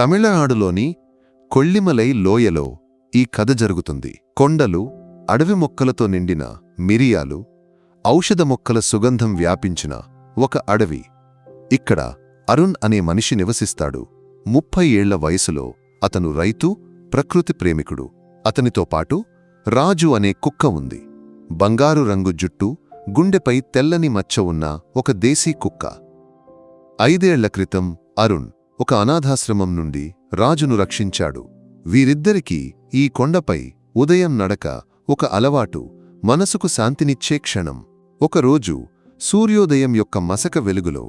తమిళనాడులోని కొళ్ళిమలై లోయలో ఈ కథ జరుగుతుంది. కొండలు, అడవి మొక్కలతో నిండిన మిరియాలు, ఔషధ మొక్కల సుగంధం వ్యాపించిన ఒక అడవి. ఇక్కడ అరుణ్ అనే మనిషి నివసిస్తాడు. 30 ఏళ్ల వయసులో అతను రైతు, ప్రకృతి ప్రేమికుడు. అతనితో పాటు రాజు అనే కుక్క ఉంది. బంగారు రంగు జుట్టు, గుండెపై తెల్లని మచ్చ ఉన్న ఒక దేశీ కుక్క. 5 ఏళ్ల క్రితం అరుణ్ ఒక అనాథాశ్రమం నుండి రాజును రక్షించాడు. వీరిద్దరికీ ఈ కొండపై ఉదయం నడక ఒక అలవాటు, మనసుకు శాంతినిచ్చే క్షణం. ఒకరోజు సూర్యోదయం యొక్క మసక వెలుగులో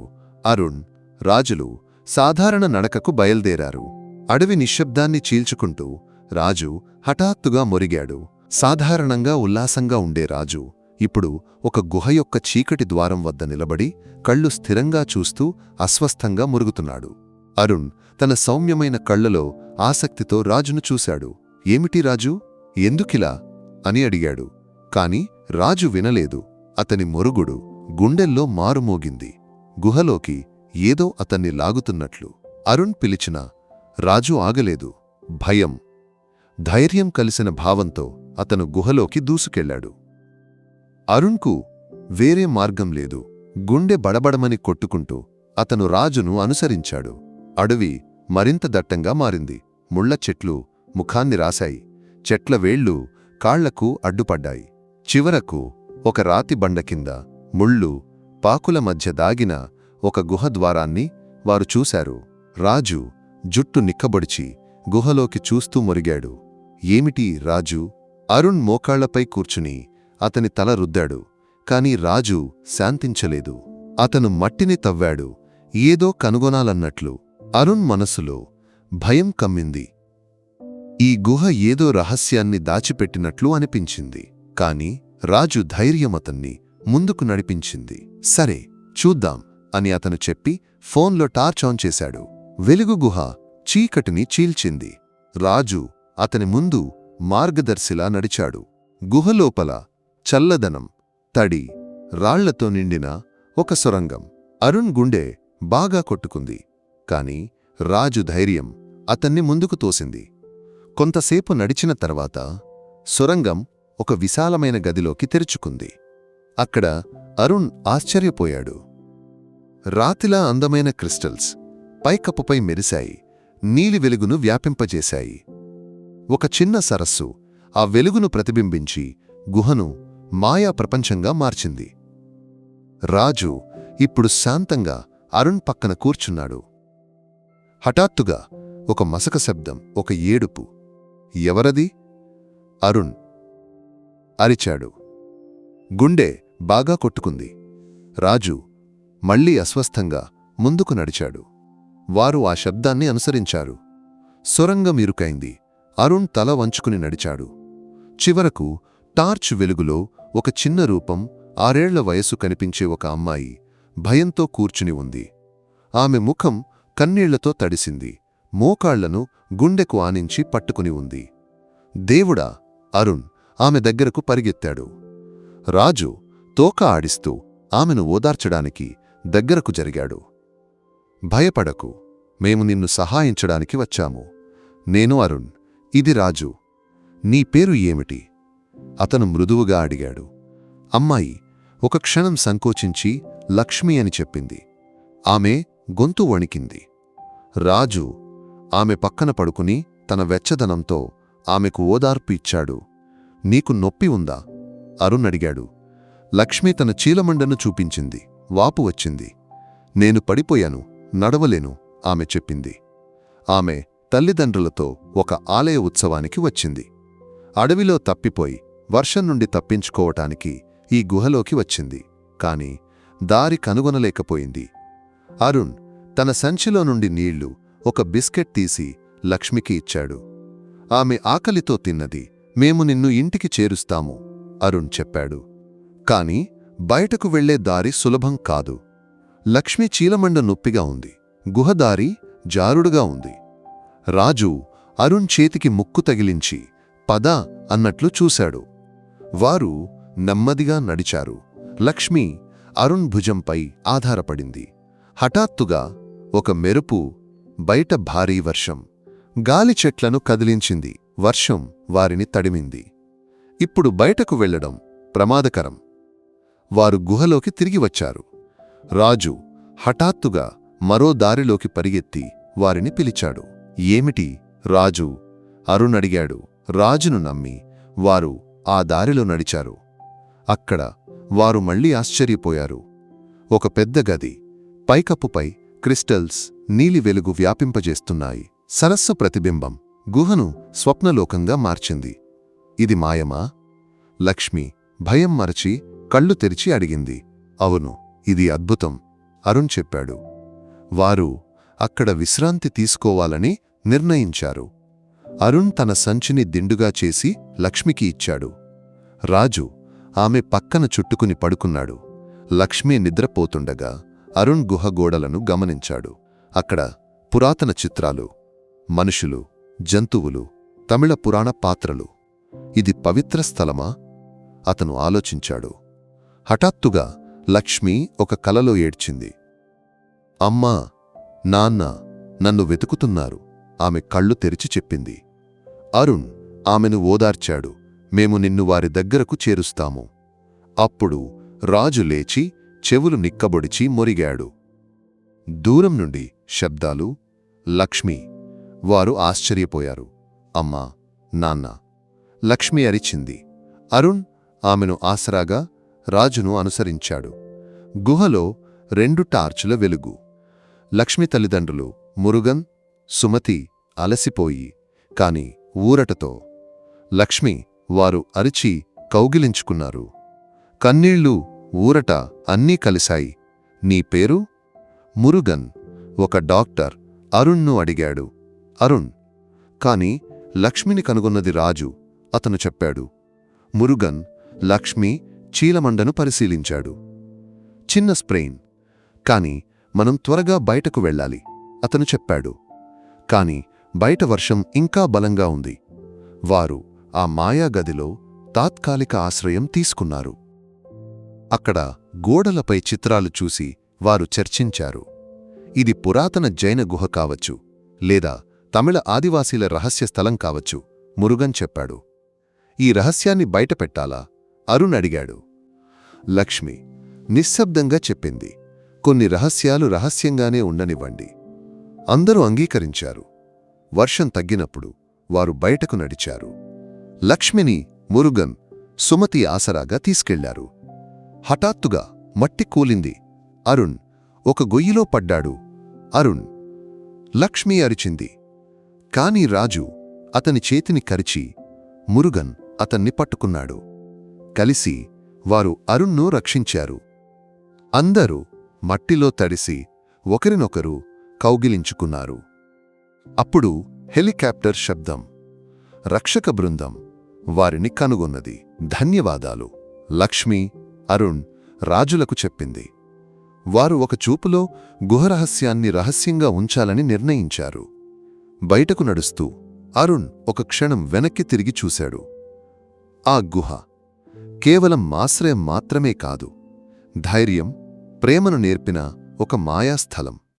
అరుణ్, రాజులు సాధారణ నడకకు బయల్దేరారు. అడవి నిశ్శబ్దాన్ని చీల్చుకుంటూ రాజు హఠాత్తుగా మొరిగాడు. సాధారణంగా ఉల్లాసంగా ఉండే రాజు ఇప్పుడు ఒక గుహ యొక్క చీకటి ద్వారం వద్ద నిలబడి కళ్ళు స్థిరంగా చూస్తూ అస్వస్థంగా మురుగుతున్నాడు. అరుణ్ తన సౌమ్యమైన కళ్లలో ఆసక్తితో రాజును చూశాడు. ఏమిటి రాజు, ఎందుకిలా అని అడిగాడు. కాని రాజు వినలేదు. అతని మొరుగుడు గుండెల్లో మారుమోగింది. గుహలోకి ఏదో అతన్ని లాగుతున్నట్లు. అరుణ్ పిలిచినా రాజు ఆగలేదు. భయం, ధైర్యం కలిసిన భావంతో అతను గుహలోకి దూసుకెళ్లాడు. అరుణ్కు వేరే మార్గం లేదు. గుండె బడబడమని కొట్టుకుంటూ అతను రాజును అనుసరించాడు. అడవి మరింత దట్టంగా మారింది. ముళ్ల చెట్లు ముఖాన్ని రాశాయి. చెట్ల వేళ్లు కాళ్లకు అడ్డుపడ్డాయి. చివరకు ఒక రాతి బండ కింద, ముళ్ళు, పాకుల మధ్య దాగిన ఒక గుహ ద్వారాన్ని వారు చూశారు. రాజు జుట్టు నిక్కబొడిచి గుహలోకి చూస్తూ మొరిగాడు. ఏమిటి రాజు? అరుణ్ మోకాళ్లపై కూర్చుని అతని తల రుద్దాడు. కాని రాజు శాంతించలేదు. అతను మట్టిని తవ్వాడు, ఏదో కనుగొనాలన్నట్లు. అరుణ్ మనసులో భయం కమ్మింది. ఈ గుహ ఏదో రహస్యాన్ని దాచిపెట్టినట్లు అనిపించింది. కాని రాజు ధైర్యం అతన్ని ముందుకు నడిపించింది. సరే, చూద్దాం అని అతను చెప్పి ఫోన్లో టార్చ్ ఆన్ చేశాడు. వెలుగు గుహ చీకటిని చీల్చింది. రాజు అతని ముందు మార్గదర్శిలా నడిచాడు. గుహలోపల చల్లదనం, తడి, రాళ్లతో నిండిన ఒక సొరంగం. అరుణ్ గుండె బాగా కొట్టుకుంది. కాని రాజు ధైర్యం అతన్ని ముందుకు తోసింది. కొంతసేపు నడిచిన తర్వాత సొరంగం ఒక విశాలమైన గదిలోకి తెరుచుకుంది. అక్కడ అరుణ్ ఆశ్చర్యపోయాడు. రాతిలా అందమైన క్రిస్టల్స్ పైకప్పుపై మెరిశాయి, నీలి వెలుగును వ్యాపింపజేశాయి. ఒక చిన్న సరస్సు ఆ వెలుగును ప్రతిబింబించి గుహను మాయా ప్రపంచంగా మార్చింది. రాజు ఇప్పుడు శాంతంగా అరుణ్ పక్కన కూర్చున్నాడు. హఠాత్తుగా ఒక మసక శబ్దం, ఒక ఏడుపు. ఎవరది? అరుణ్ అరిచాడు. గుండె బాగా కొట్టుకుంది. రాజు మళ్లీ అస్వస్థంగా ముందుకు నడిచాడు. వారు ఆ శబ్దాన్ని అనుసరించారు. సొరంగం ఇరుకైంది. అరుణ్ తల వంచుకుని నడిచాడు. చివరకు టార్చ్ వెలుగులో ఒక చిన్న రూపం, 6 ఏళ్ల వయసు కనిపించే ఒక అమ్మాయి భయంతో కూర్చుని ఉంది. ఆమె ముఖం కన్నీళ్లతో తడిసింది. మోకాళ్లను గుండెకు ఆనించి పట్టుకుని ఉంది. దేవుడా! అరుణ్ ఆమె దగ్గరకు పరిగెత్తాడు. రాజు తోక ఆడిస్తూ ఆమెను ఓదార్చడానికి దగ్గరకు జరిగాడు. భయపడకు, మేము నిన్ను సహాయించడానికి వచ్చాము. నేను అరుణ్, ఇది రాజు. నీ పేరు ఏమిటి? అతను మృదువుగా అడిగాడు. అమ్మాయి ఒక క్షణం సంకోచించి లక్ష్మి అని చెప్పింది. ఆమె గొంతు వణికింది. రాజు ఆమె పక్కన పడుకుని తన వెచ్చదనంతో ఆమెకు ఓదార్పు ఇచ్చాడు. నీకు నొప్పి ఉందా? అరుణ్ అడిగాడు. లక్ష్మి తన చీలమండను చూపించింది. వాపు వచ్చింది. నేను పడిపోయాను, నడవలేను ఆమె చెప్పింది. ఆమె తల్లిదండ్రులతో ఒక ఆలయ ఉత్సవానికి వచ్చింది. అడవిలో తప్పిపోయి వర్షం నుండి తప్పించుకోవటానికి ఈ గుహలోకి వచ్చింది. కాని దారి కనుగొనలేకపోయింది. అరుణ్ తన సంచిలో నుండి నీళ్లు, ఒక బిస్కెట్ తీసి లక్ష్మికి ఇచ్చాడు. ఆమె ఆకలితో తిన్నది. మేము నిన్ను ఇంటికి చేరుస్తాము అరుణ్ చెప్పాడు. కాని బయటకు వెళ్లే దారి సులభం కాదు. లక్ష్మి చీలమండ నొప్పిగా ఉంది. గుహదారి జారుడుగా ఉంది. రాజు అరుణ్ చేతికి ముక్కు తగిలించి పద అన్నట్లు చూశాడు. వారు నెమ్మదిగా నడిచారు. లక్ష్మి అరుణ్ భుజంపై ఆధారపడింది. హఠాత్తుగా ఒక మెరుపు బయట భారీ వర్షం. గాలి చెట్లను కదిలించింది. వర్షం వారిని తడిమింది. ఇప్పుడు బయటకు వెళ్లడం ప్రమాదకరం. వారు గుహలోకి తిరిగి వచ్చారు. రాజు హఠాత్తుగా మరో దారిలోకి పరిగెత్తి వారిని పిలిచాడు. ఏమిటి రాజు? అరుణ్ అడిగాడు. రాజును నమ్మి వారు ఆ దారిలో నడిచారు. అక్కడ వారు మళ్లీ ఆశ్చర్యపోయారు. ఒక పెద్ద గది, పైకప్పుపై క్రిస్టల్స్ నీలి వెలుగు వ్యాపింపజేస్తున్నాయి. సరస్సు ప్రతిబింబం గుహను స్వప్నలోకంగా మార్చింది. ఇది మాయమా? లక్ష్మి భయం మరచి కళ్ళు తెరిచి అడిగింది. అవును, ఇది అద్భుతం, అరుణ్ చెప్పాడు. వారు అక్కడ విశ్రాంతి తీసుకోవాలని నిర్ణయించారు. అరుణ్ తన సంచిని దిండుగా చేసి లక్ష్మికి ఇచ్చాడు. రాజు ఆమె పక్కన చుట్టుకుని పడుకున్నాడు. లక్ష్మి నిద్రపోతుండగా అరుణ్ గుహ గోడలను గమనించాడు. అక్కడ పురాతన చిత్రాలు, మనుషులు, జంతువులు, తమిళ పురాణ పాత్రలు. ఇది పవిత్ర స్థలమా? అతను ఆలోచించాడు. హఠాత్తుగా లక్ష్మి ఒక కలలో ఏడ్చింది. అమ్మా, నాన్న నన్ను వెతుకుతున్నారు, ఆమె కళ్ళు తెరిచి చెప్పింది. అరుణ్ ఆమెను ఓదార్చాడు. మేము నిన్ను వారి దగ్గరకు చేరుస్తాము. అప్పుడు రాజు లేచి చెవులు నిక్కబొడిచి మొరిగాడు. దూరం నుండి శబ్దాలు. లక్ష్మి. వారు ఆశ్చర్యపోయారు. అమ్మా, నాన్న. లక్ష్మి అరిచింది. అరుణ్ ఆమెను ఆసరాగా రాజును అనుసరించాడు. గుహలో 2 టార్చుల వెలుగు. లక్ష్మి తల్లిదండ్రులు మురుగన్, సుమతి అలసిపోయి కాని ఊరటతో. లక్ష్మి వారు అరిచి కౌగిలించుకున్నారు. కన్నీళ్లు, ఊరట అన్నీ కలిశాయి. నీ పేరు? మురుగన్. ఒక డాక్టర్ అరుణ్ను అడిగాడు. అరుణ్. కాని లక్ష్మిని కనుగొన్నది రాజు. అతను చెప్పాడు. మురుగన్ లక్ష్మి చీలమండను పరిశీలించాడు. చిన్న స్ప్రెయిన్. కాని మనం త్వరగా బయటకు వెళ్ళాలి, అతను చెప్పాడు. కాని బయట వర్షం ఇంకా బలంగా ఉంది. వారు ఆ మాయాగదిలో తాత్కాలిక ఆశ్రయం తీసుకున్నారు. అక్కడ గోడలపై చిత్రాలు చూసి వారు చర్చించారు. ఇది పురాతన జైన గుహ కావచ్చు, లేదా తమిళ ఆదివాసీల రహస్య స్థలం కావచ్చు, మురుగన్ చెప్పాడు. ఈ రహస్యాన్ని బయటపెట్టాలా? అరుణ్ అడిగాడు. లక్ష్మి నిశ్శబ్దంగా చెప్పింది. కొన్ని రహస్యాలు రహస్యంగానే ఉండనివ్వండి. అందరూ అంగీకరించారు. వర్షం తగ్గినప్పుడు వారు బయటకు నడిచారు. లక్ష్మిని మురుగన్, సుమతి ఆసరాగా తీసుకెళ్లారు. హఠాత్తుగా మట్టి కూలింది. అరుణ్ ఒక గొయ్యిలో పడ్డాడు. అరుణ్. లక్ష్మి అరిచింది. కాని రాజు అతని చేతిని కరిచి మురుగన్ అతన్ని పట్టుకున్నాడు. కలిసి వారు అరుణ్ను రక్షించారు. అందరూ మట్టిలో తడిసి ఒకరినొకరు కౌగిలించుకున్నారు. అప్పుడు హెలికాప్టర్ శబ్దం. రక్షక బృందం వారిని కనుగొన్నది. ధన్యవాదాలు, లక్ష్మి అరుణ్ రాజులకు చెప్పింది. వారు ఒక చూపులో గుహరహస్యాన్ని రహస్యంగా ఉంచాలని నిర్ణయించారు. బయటకు నడుస్తూ అరుణ్ ఒక క్షణం వెనక్కి తిరిగి చూశాడు. ఆ గుహ కేవలం ఆశ్రయం మాత్రమే కాదు, ధైర్యం, ప్రేమను నేర్పిన ఒక మాయాస్థలం.